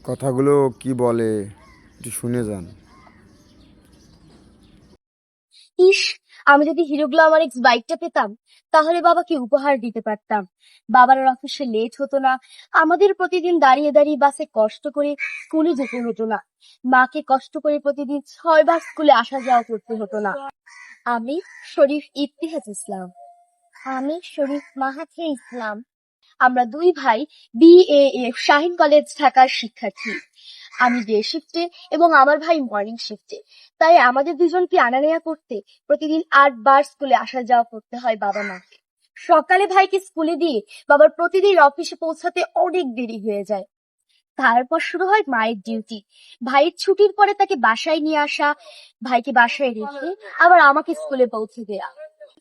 কথাগুলো কি বলে একটু শুনে যান। ইস, আমি যদি হিরো গ্ল্যামারিক্স বাইকটা পেতাম তাহলে বাবাকে উপহার দিতে পারতাম। বাবার আর অফিসে লেট হতো না, আমাদের প্রতিদিন দাঁড়িয়ে দাঁড়িয়ে বাসে কষ্ট করে স্কুলে যেতে হতো না, মাকে কষ্ট করে প্রতিদিন 6 বার স্কুলে আসা যাওয়া করতে হতো না। আমি শরীফ ইতিহাস ইসলাম। আমি শরীফ মাহাথির ইসলাম। আমরা দুই ভাই BAF শাহিন কলেজ ঢাকার শিক্ষার্থী। আমি ডে শিফটে এবং আমার ভাই মর্নিং শিফটে। তাই আমাদের দুজনকে আনা নেয়া করতে প্রতিদিন 8 বার স্কুলে আসা যাওয়া করতে হয় বাবা মাকে। সকালে ভাইকে স্কুলে দিয়ে বাবার প্রতিদিন অফিসে পৌঁছাতে অনেক দেরি হয়ে যায়। তারপর শুরু হয় মায়ের ডিউটি। ভাইয়ের ছুটির পরে তাকে বাসায় নিয়ে আসা, ভাইকে বাসায় রেখে আবার আমাকে স্কুলে পৌঁছে দেয়া,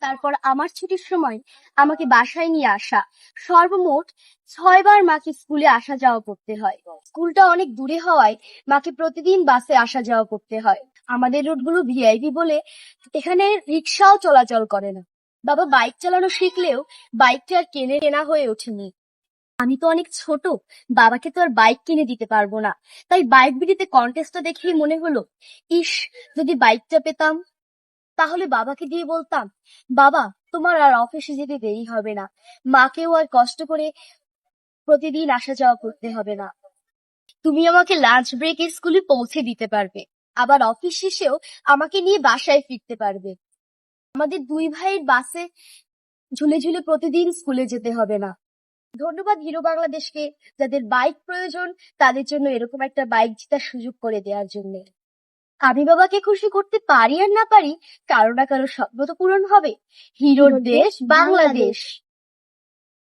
তারপর আমার ছুটির সময় আমাকে বাসায় নিয়ে আসা। সর্বমোট 6 বার মাকে স্কুলে আসা যাওয়া করতে হয়। স্কুলটা অনেক দূরে হওয়ায় মাকে প্রতিদিন বাসে আসা যাওয়া করতে হয়। আমাদের রুটগুলো ভিআইপি বলে এখানে রিক্সাও চলাচল করে না। বাবা বাইক চালানো শিখলেও বাইকটা আর কেনা হয়ে ওঠেনি। আমি তো অনেক ছোট, বাবাকে তো আর বাইক কিনে দিতে পারবো না। তাই বাইক বিলিতে কন্টেস্টটা দেখেই মনে হলো, ইস, যদি বাইকটা পেতাম তাহলে বাবাকে দিয়ে বলতাম, বাবা, তোমার আর অফিসে যেতে দেরি হবে না, মাকেও আর কষ্ট করে প্রতিদিন আসা যাওয়া করতে হবে না। তুমি আমাকে লাঞ্চ ব্রেকে স্কুলে পৌঁছে দিতে পারবে, আবার অফিস শেষেও আমাকে নিয়ে বাসায় ফিরতে পারবে। আমাদের দুই ভাইয়ের বাসে ঝুলে ঝুলে প্রতিদিন স্কুলে যেতে হবে না। ধন্যবাদ হিরো বাংলাদেশকে, যাদের বাইক প্রয়োজন তাদের জন্য এরকম একটা বাইক জেতার সুযোগ করে দেওয়ার জন্য। আমি বাবাকে খুশি করতে পারি আর না পারি, কারো না কারো স্বপ্ন তো পূরণ হবে। হিরোর দেশ বাংলাদেশ।